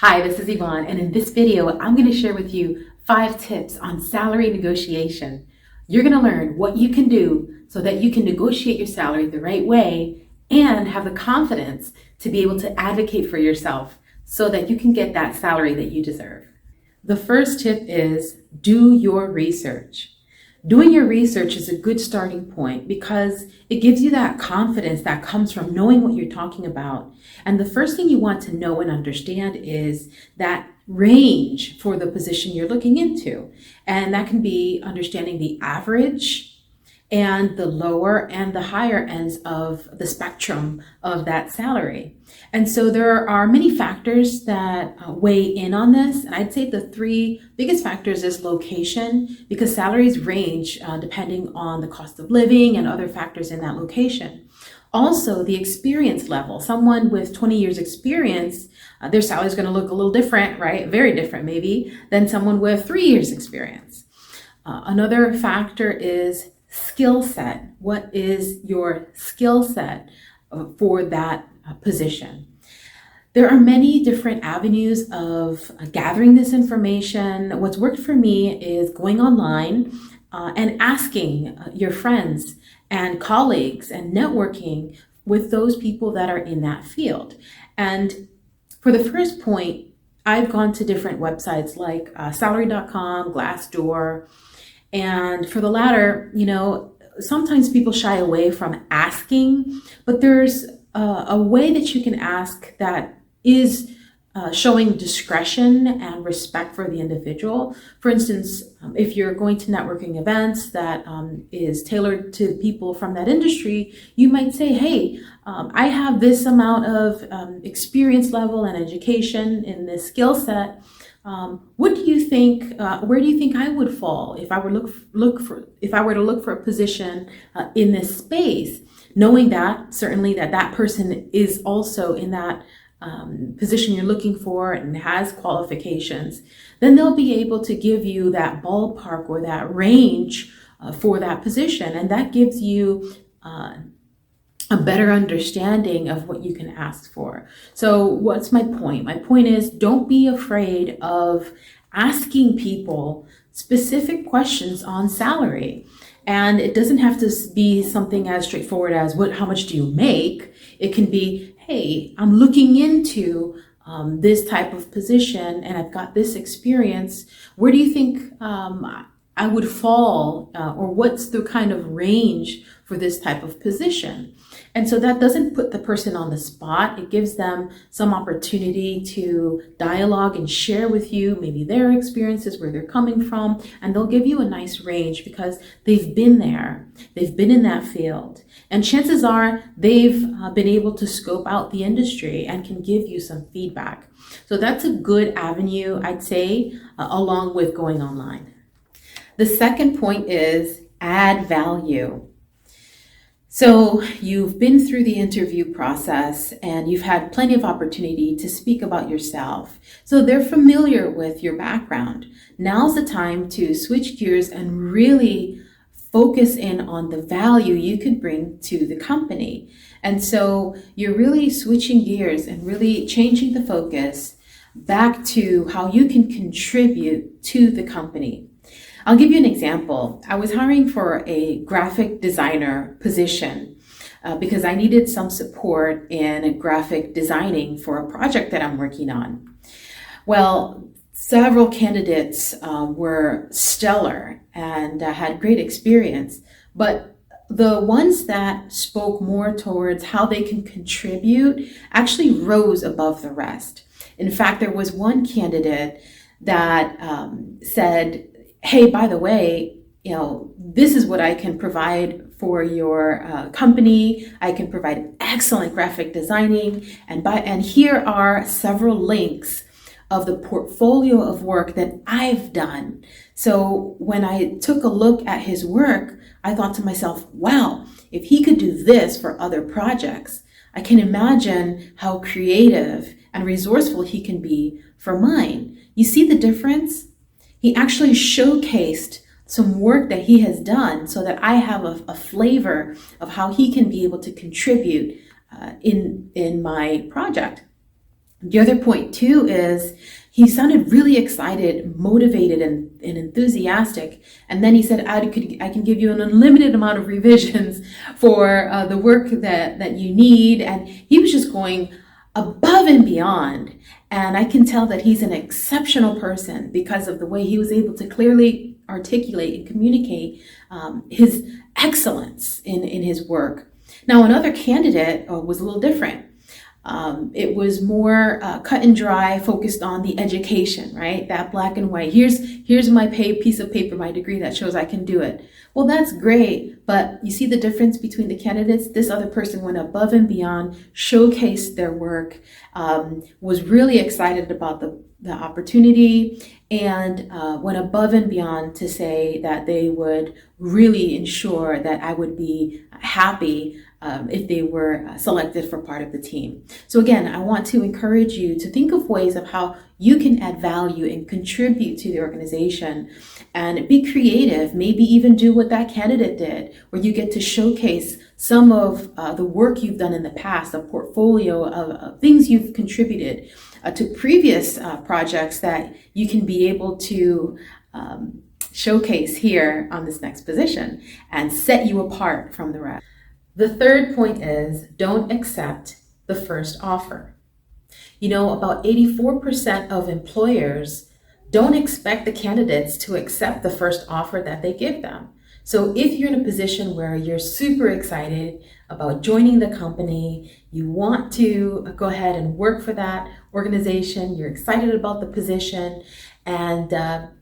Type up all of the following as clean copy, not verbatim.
Hi, this is Yvonne, and in this video, I'm going to share with you 5 tips on salary negotiation. You're going to learn what you can do so that you can negotiate your salary the right way and have the confidence to be able to advocate for yourself so that you can get that salary that you deserve. The first tip is do your research. Doing your research is a good starting point because it gives you that confidence that comes from knowing what you're talking about. And the first thing you want to know and understand is that range for the position you're looking into. And that can be understanding the average and the lower and the higher ends of the spectrum of that salary. And so there are many factors that weigh in on this. And I'd say the 3 biggest factors is location, because salaries range depending on the cost of living and other factors in that location. Also, the experience level. Someone with 20 years experience, their salary is going to look a little different, right? Very different maybe, than someone with 3 years experience. Another factor is skill set. What is your skill set for that position? There are many different avenues of gathering this information. What's worked for me is going online and asking your friends and colleagues and networking with those people that are in that field. And for the first point, I've gone to different websites like salary.com, Glassdoor. And for the latter, sometimes people shy away from asking, but there's a way that you can ask that is showing discretion and respect for the individual. For instance, if you're going to networking events that is tailored to people from that industry, you might say, hey, I have this amount of experience level and education in this skill set. What do you think? Where do you think I would fall if I were to look for a position in this space, knowing that certainly that person is also in that position you're looking for and has qualifications, then they'll be able to give you that ballpark or that range for that position, and that gives you a better understanding of what you can ask for. So what's my point? My point is, don't be afraid of asking people specific questions on salary. And it doesn't have to be something as straightforward as how much do you make? It can be, hey, I'm looking into this type of position and I've got this experience. Where do you think I would fall, or what's the kind of range for this type of position? And so that doesn't put the person on the spot. It gives them some opportunity to dialogue and share with you maybe their experiences, where they're coming from, and they'll give you a nice range because they've been there. They've been in that field. And chances are they've been able to scope out the industry and can give you some feedback. So that's a good avenue, I'd say, along with going online. The second point is add value. So you've been through the interview process and you've had plenty of opportunity to speak about yourself. So they're familiar with your background. Now's the time to switch gears and really focus in on the value you can bring to the company. And so you're really switching gears and really changing the focus back to how you can contribute to the company. I'll give you an example. I was hiring for a graphic designer position because I needed some support in graphic designing for a project that I'm working on. Well, several candidates were stellar and had great experience, but the ones that spoke more towards how they can contribute actually rose above the rest. In fact, there was one candidate that said, hey, by the way, this is what I can provide for your company. I can provide excellent graphic designing, and here are several links of the portfolio of work that I've done. So when I took a look at his work, I thought to myself, wow, if he could do this for other projects, I can imagine how creative and resourceful he can be for mine. You see the difference? He actually showcased some work that he has done so that I have a flavor of how he can be able to contribute in my project. The other point too is he sounded really excited, motivated, and enthusiastic. And then he said, I can give you an unlimited amount of revisions for the work that you need. And he was just going above and beyond. And I can tell that he's an exceptional person because of the way he was able to clearly articulate and communicate his excellence in his work. Now, another candidate was a little different. It was more cut and dry, focused on the education, right? That black and white. Here's my piece of paper, my degree that shows I can do it. Well, that's great, but you see the difference between the candidates? This other person went above and beyond, showcased their work, was really excited about the opportunity, and went above and beyond to say that they would really ensure that I would be happy if they were selected for part of the team. So again, I want to encourage you to think of ways of how you can add value and contribute to the organization, and be creative. Maybe even do what that candidate did, where you get to showcase some of the work you've done in the past, a portfolio of things you've contributed to previous projects that you can be able to showcase here on this next position and set you apart from the rest. The third point is, don't accept the first offer. About 84% of employers don't expect the candidates to accept the first offer that they give them. So if you're in a position where you're super excited about joining the company, you want to go ahead and work for that organization, you're excited about the position, and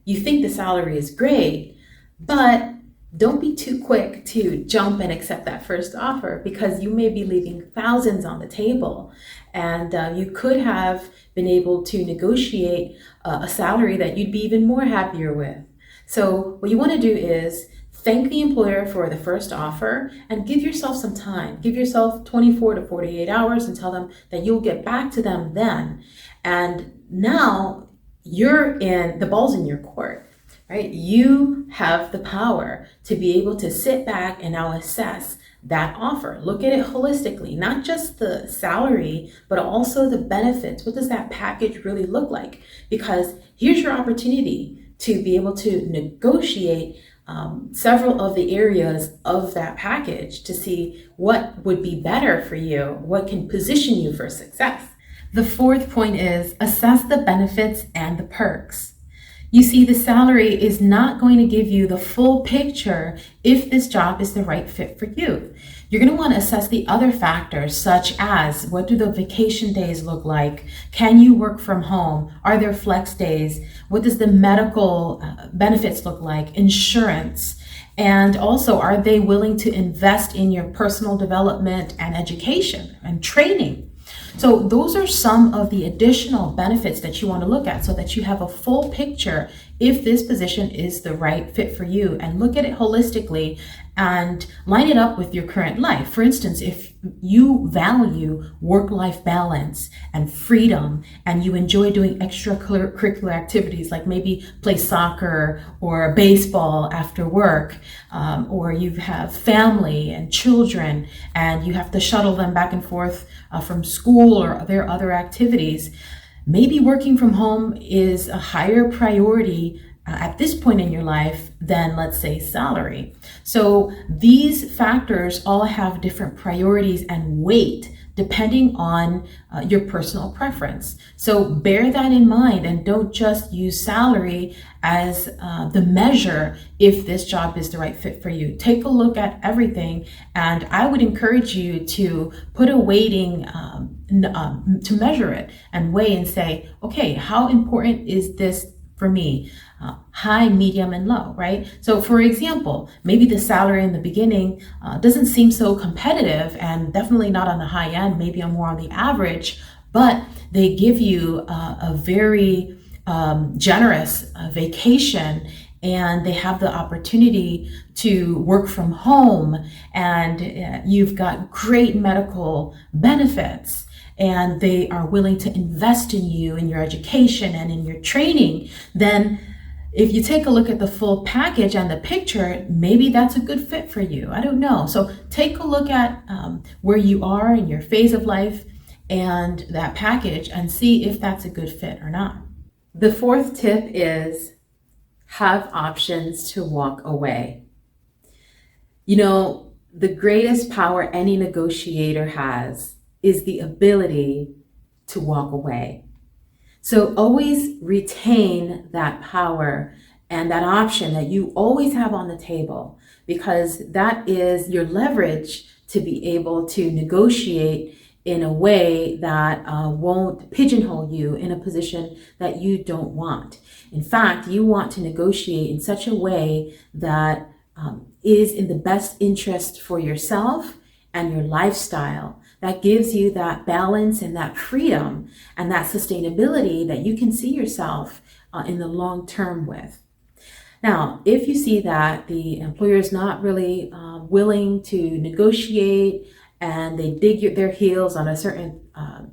you think the salary is great, but don't be too quick to jump and accept that first offer, because you may be leaving thousands on the table, and you could have been able to negotiate a salary that you'd be even more happier with. So what you want to do is thank the employer for the first offer and give yourself some time. Give yourself 24 to 48 hours and tell them that you'll get back to them then. And now the ball's in your court. Right? You have the power to be able to sit back and now assess that offer. Look at it holistically, not just the salary, but also the benefits. What does that package really look like? Because here's your opportunity to be able to negotiate several of the areas of that package to see what would be better for you, what can position you for success. The fourth point is assess the benefits and the perks. You see, the salary is not going to give you the full picture if this job is the right fit for you. You're going to want to assess the other factors, such as what do the vacation days look like? Can you work from home? Are there flex days? What does the medical benefits look like? Insurance? And also, are they willing to invest in your personal development and education and training? So those are some of the additional benefits that you want to look at so that you have a full picture if this position is the right fit for you, and look at it holistically and line it up with your current life. For instance, if you value work-life balance and freedom, and you enjoy doing extracurricular activities like maybe play soccer or baseball after work, or you have family and children and you have to shuttle them back and forth from school or their other activities, maybe working from home is a higher priority at this point in your life than, let's say, salary. So these factors all have different priorities and weight depending on your personal preference. So bear that in mind and don't just use salary as the measure if this job is the right fit for you. Take a look at everything, and I would encourage you to put a weighting to measure it and weigh and say, okay, how important is this for me? High, medium, and low, right? So for example, maybe the salary in the beginning doesn't seem so competitive, and definitely not on the high end, maybe more on the average, but they give you a very generous vacation, and they have the opportunity to work from home, and you've got great medical benefits, and they are willing to invest in you, in your education and in your training. Then if you take a look at the full package and the picture, maybe that's a good fit for you. I don't know. So take a look at where you are in your phase of life and that package and see if that's a good fit or not. The fourth tip is have options to walk away. You know, the greatest power any negotiator has is the ability to walk away. So always retain that power and that option that you always have on the table, because that is your leverage to be able to negotiate in a way that won't pigeonhole you in a position that you don't want. In fact, you want to negotiate in such a way that is in the best interest for yourself and your lifestyle. That gives you that balance and that freedom and that sustainability that you can see yourself in the long term with. Now, if you see that the employer is not really willing to negotiate and they dig their heels on a certain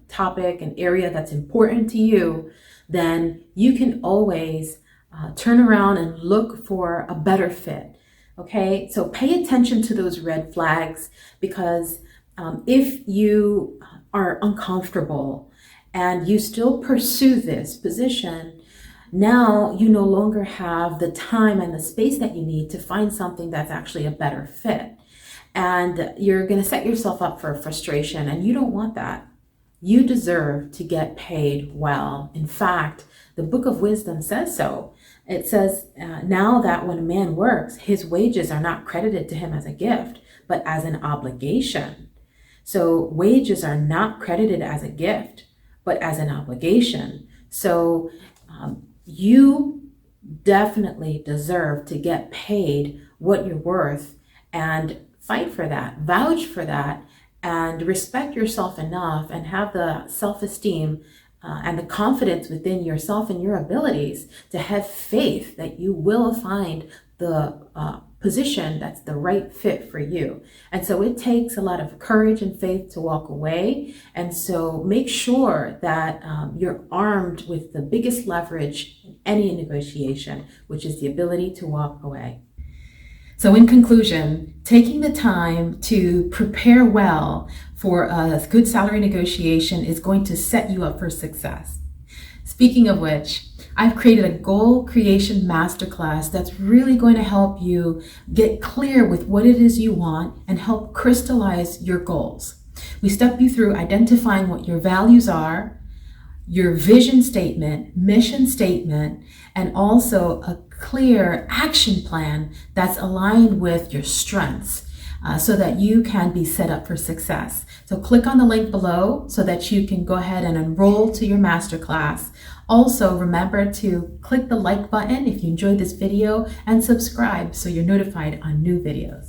topic and area that's important to you, then you can always turn around and look for a better fit. Okay, so pay attention to those red flags, because if you are uncomfortable and you still pursue this position, now you no longer have the time and the space that you need to find something that's actually a better fit. And you're going to set yourself up for frustration, and you don't want that. You deserve to get paid well. In fact, the Book of Wisdom says so. It says, now that when a man works, his wages are not credited to him as a gift, but as an obligation. So wages are not credited as a gift, but as an obligation. So you definitely deserve to get paid what you're worth, and fight for that, vouch for that, and respect yourself enough and have the self-esteem and the confidence within yourself and your abilities to have faith that you will find the position that's the right fit for you. And so it takes a lot of courage and faith to walk away. And so make sure that you're armed with the biggest leverage in any negotiation, which is the ability to walk away. So in conclusion, taking the time to prepare well for a good salary negotiation is going to set you up for success. Speaking of which, I've created a goal creation masterclass that's really going to help you get clear with what it is you want and help crystallize your goals. We step you through identifying what your values are, your vision statement, mission statement, and also a clear action plan that's aligned with your strengths so that you can be set up for success. So click on the link below so that you can go ahead and enroll to your masterclass. Also, remember to click the like button if you enjoyed this video and subscribe so you're notified on new videos.